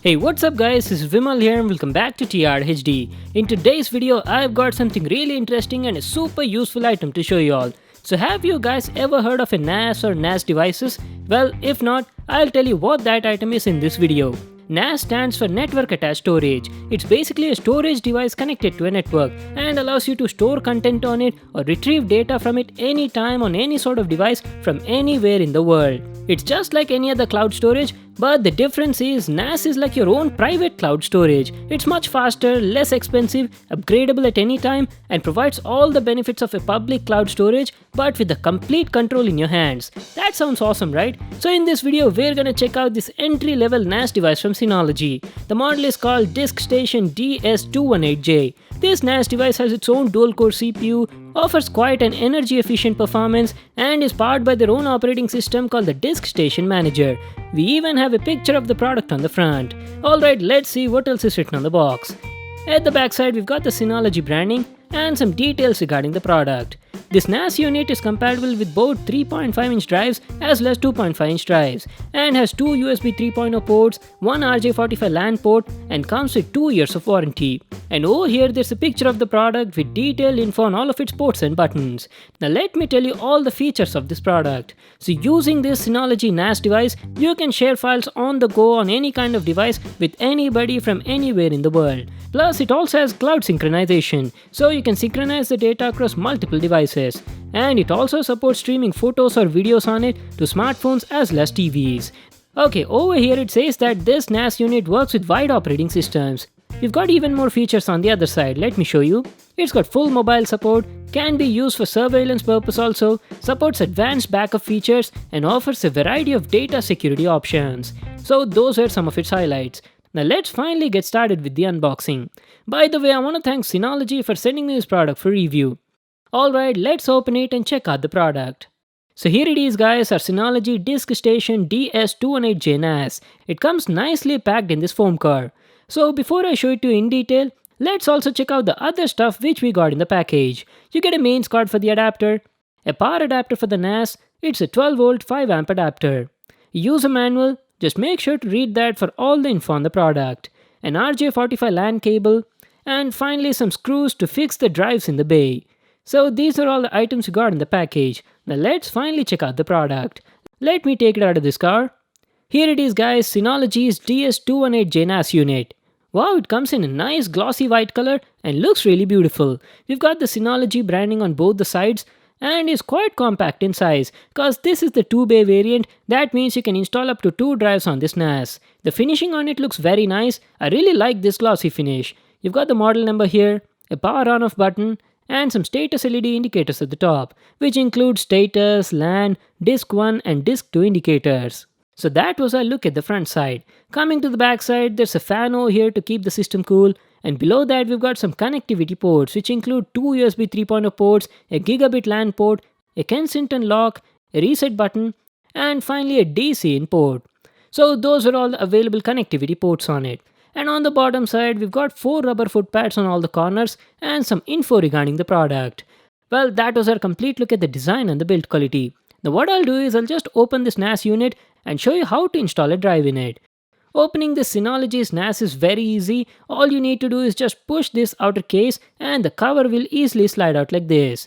Hey, what's up guys, this is Vimal here and welcome back to TRHD. In today's video, I've got something really interesting and a super useful item to show you all. So have you guys ever heard of a NAS or NAS devices? Well, if not, I'll tell you what that item is in this video. NAS stands for Network Attached Storage. It's basically a storage device connected to a network and allows you to store content on it or retrieve data from it anytime on any sort of device from anywhere in the world. It's just like any other cloud storage, but the difference is NAS is like your own private cloud storage. It's much faster, less expensive, upgradable at any time, and provides all the benefits of a public cloud storage but with the complete control in your hands. That sounds awesome, right? So in this video, we're gonna check out this entry-level NAS device from Synology. The model is called Diskstation DS218J. This NAS device has its own dual-core CPU, offers quite an energy-efficient performance, and is powered by their own operating system called the Diskstation Manager. We even have a picture of the product on the front. Alright, let's see what else is written on the box. At the backside, we've got the Synology branding and some details regarding the product. This NAS unit is compatible with both 3.5-inch drives as well as 2.5-inch drives and has two USB 3.0 ports, one RJ45 LAN port, and comes with 2 years of warranty. And over here there's a picture of the product with detailed info on all of its ports and buttons. Now let me tell you all the features of this product. So using this Synology NAS device, you can share files on the go on any kind of device with anybody from anywhere in the world. Plus it also has cloud synchronization, so you can synchronize the data across multiple devices. And it also supports streaming photos or videos on it to smartphones as well as TVs. Okay, over here it says that this NAS unit works with wide operating systems. We've got even more features on the other side, let me show you. It's got full mobile support, can be used for surveillance purpose also, supports advanced backup features, and offers a variety of data security options. So those are some of its highlights. Now let's finally get started with the unboxing. By the way, I want to thank Synology for sending me this product for review. Alright, let's open it and check out the product. So here it is guys, our Synology Diskstation DS218J NAS. It comes nicely packed in this foam core. So before I show it to you in detail, let's also check out the other stuff which we got in the package. You get a mains card for the adapter, a power adapter for the NAS, it's a 12V 5A adapter. User manual, just make sure to read that for all the info on the product, an RJ45 LAN cable, and finally some screws to fix the drives in the bay. So these are all the items you got in the package. Now let's finally check out the product. Let me take it out of this car. Here it is guys, Synology's DS218J NAS unit. Wow, it comes in a nice glossy white color and looks really beautiful. We've got the Synology branding on both the sides and is quite compact in size cause this is the 2-bay variant. That means you can install up to 2 drives on this NAS. The finishing on it looks very nice. I really like this glossy finish. You've got the model number here, a power on off button, and some status LED indicators at the top, which include status, LAN, disk 1 and disk 2 indicators. So that was a look at the front side. Coming to the back side, there's a fan over here to keep the system cool, and below that we've got some connectivity ports which include two USB 3.0 ports, a gigabit LAN port, a Kensington lock, a reset button, and finally a DC in port. So those are all the available connectivity ports on it. And on the bottom side, we've got 4 rubber foot pads on all the corners and some info regarding the product. Well, that was our complete look at the design and the build quality. Now what I'll do is I'll just open this NAS unit and show you how to install a drive in it. Opening this Synology's NAS is very easy. All you need to do is just push this outer case and the cover will easily slide out like this.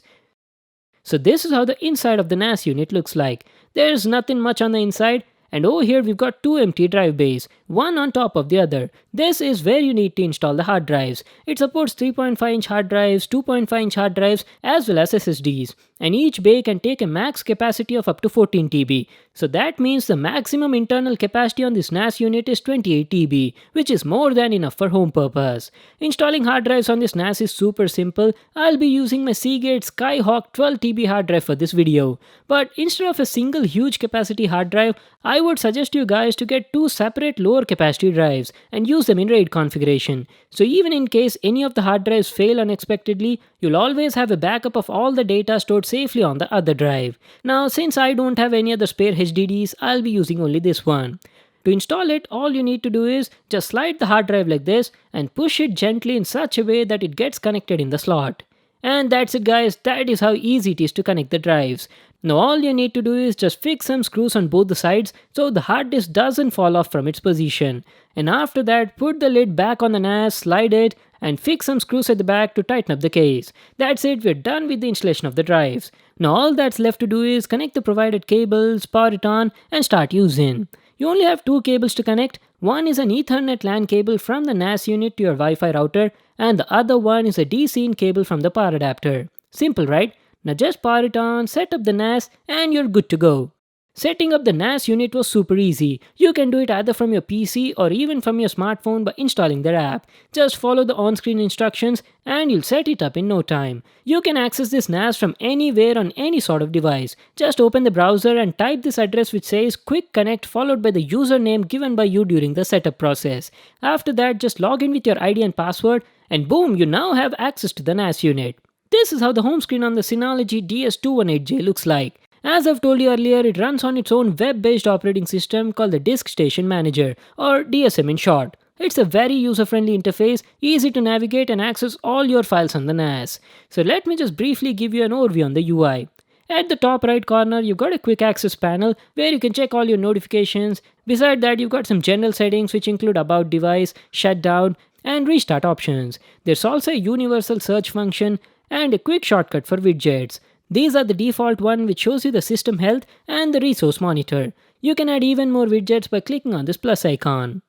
So this is how the inside of the NAS unit looks like. There's nothing much on the inside. And over here we've got 2 empty drive bays, one on top of the other. This is where you need to install the hard drives. It supports 3.5-inch hard drives, 2.5-inch hard drives as well as SSDs. And each bay can take a max capacity of up to 14 TB. So that means the maximum internal capacity on this NAS unit is 28 TB, which is more than enough for home purpose. Installing hard drives on this NAS is super simple. I'll be using my Seagate Skyhawk 12 TB hard drive for this video. But instead of a single huge capacity hard drive, I would suggest you guys to get 2 separate lower capacity drives and use them in RAID configuration. So even in case any of the hard drives fail unexpectedly, you'll always have a backup of all the data stored safely on the other drive. Now since I don't have any other spare HDDs, I'll be using only this one. To install it, all you need to do is just slide the hard drive like this and push it gently in such a way that it gets connected in the slot. And that's it guys, that is how easy it is to connect the drives. Now all you need to do is just fix some screws on both the sides so the hard disk doesn't fall off from its position. And after that, put the lid back on the NAS, slide it, and fix some screws at the back to tighten up the case. That's it, we're done with the installation of the drives. Now all that's left to do is connect the provided cables, power it on, and start using. You only have two cables to connect. One is an Ethernet LAN cable from the NAS unit to your Wi-Fi router, and the other one is a DC-in cable from the power adapter. Simple, right? Now just power it on, set up the NAS, and you're good to go. Setting up the NAS unit was super easy. You can do it either from your PC or even from your smartphone by installing their app. Just follow the on-screen instructions and you'll set it up in no time. You can access this NAS from anywhere on any sort of device. Just open the browser and type this address which says quick connect followed by the username given by you during the setup process. After that, just log in with your ID and password and boom, you now have access to the NAS unit. This is how the home screen on the Synology DS218J looks like. As I've told you earlier, it runs on its own web-based operating system called the Diskstation Manager, or DSM in short. It's a very user-friendly interface, easy to navigate and access all your files on the NAS. So let me just briefly give you an overview on the UI. At the top right corner, you've got a quick access panel where you can check all your notifications. Beside that, you've got some general settings which include about device, shutdown, and restart options. There's also a universal search function and a quick shortcut for widgets. These are the default one which shows you the system health and the resource monitor. You can add even more widgets by clicking on this plus icon.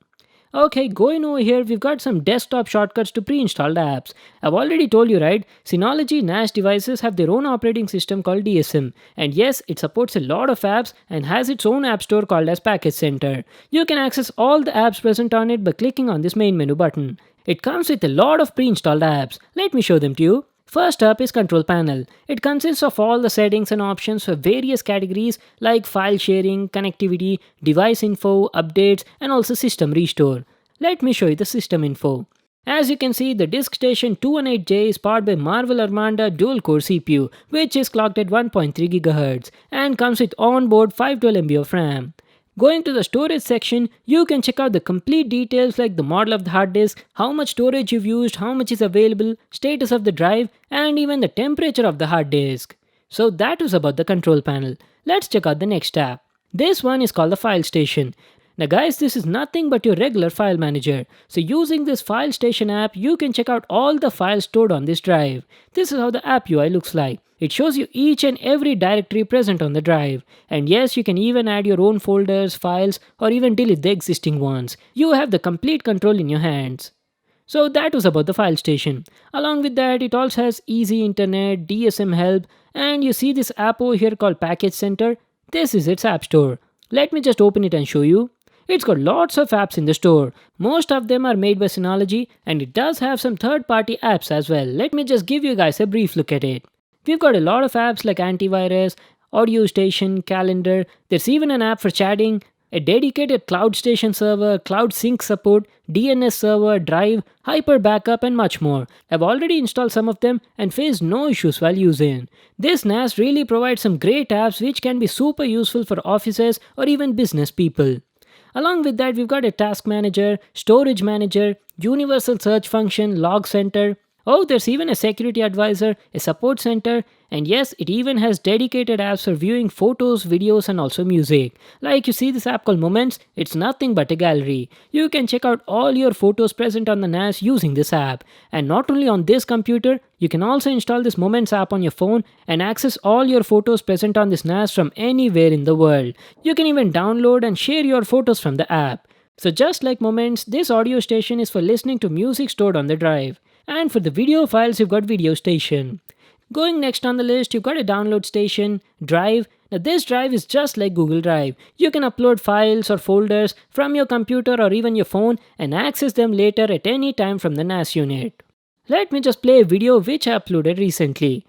Okay, going over here, we've got some desktop shortcuts to pre-installed apps. I've already told you, right? Synology NAS devices have their own operating system called DSM. And yes, it supports a lot of apps and has its own app store called as Package Center. You can access all the apps present on it by clicking on this main menu button. It comes with a lot of pre-installed apps. Let me show them to you. First up is Control Panel. It consists of all the settings and options for various categories like file sharing, connectivity, device info, updates, and also system restore. Let me show you the system info. As you can see, the Diskstation 218J is powered by Marvel Armada dual-core CPU, which is clocked at 1.3 GHz and comes with onboard 512 MB of RAM. Going to the storage section, you can check out the complete details like the model of the hard disk, how much storage you've used, how much is available, status of the drive, and even the temperature of the hard disk. So that was about the control panel. Let's check out the next tab. This one is called the File Station. Now guys, this is nothing but your regular file manager. So using this File Station app, you can check out all the files stored on this drive. This is how the app UI looks like. It shows you each and every directory present on the drive. And yes, you can even add your own folders, files, or even delete the existing ones. You have the complete control in your hands. So that was about the File Station. Along with that, it also has easy internet, DSM help, and you see this app over here called Package Center. This is its app store. Let me just open it and show you. It's got lots of apps in the store. Most of them are made by Synology and it does have some third-party apps as well. Let me just give you guys a brief look at it. We've got a lot of apps like antivirus, audio station, calendar. There's even an app for chatting, a dedicated cloud station server, cloud sync support, DNS server, drive, hyper backup and much more. I've already installed some of them and faced no issues while using. This NAS really provides some great apps which can be super useful for offices or even business people. Along with that, we've got a task manager, storage manager, universal search function, log center. Oh, there's even a security advisor, a support center, and yes, it even has dedicated apps for viewing photos, videos, and also music. Like you see this app called Moments, it's nothing but a gallery. You can check out all your photos present on the NAS using this app. And not only on this computer, you can also install this Moments app on your phone and access all your photos present on this NAS from anywhere in the world. You can even download and share your photos from the app. So just like Moments, this audio station is for listening to music stored on the drive. And for the video files, you've got Video Station. Going next on the list, you've got a Download Station, Drive. Now this drive is just like Google Drive. You can upload files or folders from your computer or even your phone and access them later at any time from the NAS unit. Let me just play a video which I uploaded recently.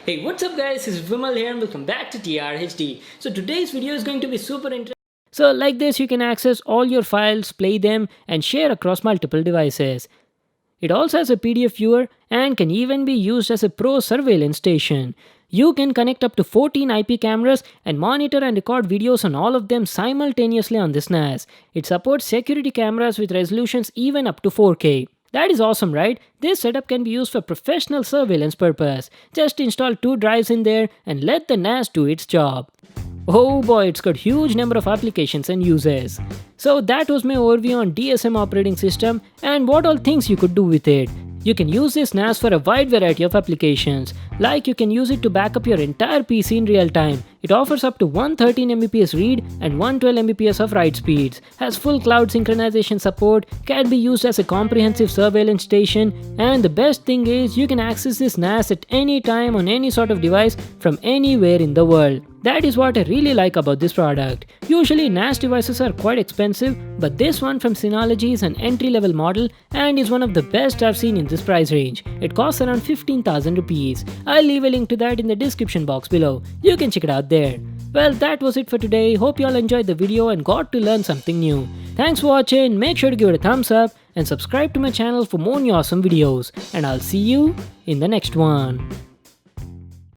Hey, what's up guys, this is Vimal here and welcome back to TRHD. So today's video is going to be super interesting. So like this, you can access all your files, play them and share across multiple devices. It also has a PDF viewer and can even be used as a pro surveillance station. You can connect up to 14 IP cameras and monitor and record videos on all of them simultaneously on this NAS. It supports security cameras with resolutions even up to 4K. That is awesome, right? This setup can be used for professional surveillance purpose. Just install 2 drives in there and let the NAS do its job. Oh boy, it's got huge number of applications and uses. So that was my overview on DSM operating system and what all things you could do with it. You can use this NAS for a wide variety of applications, like you can use it to back up your entire PC in real time. It offers up to 113 Mbps read and 112 Mbps of write speeds, has full cloud synchronization support, can be used as a comprehensive surveillance station, and the best thing is you can access this NAS at any time on any sort of device from anywhere in the world. That is what I really like about this product. Usually NAS devices are quite expensive, but this one from Synology is an entry-level model and is one of the best I've seen in this price range. It costs around 15,000 rupees. I'll leave a link to that in the description box below. You can check it out there. Well, that was it for today. Hope you all enjoyed the video and got to learn something new. Thanks for watching. Make sure to give it a thumbs up and subscribe to my channel for more new awesome videos. And I'll see you in the next one.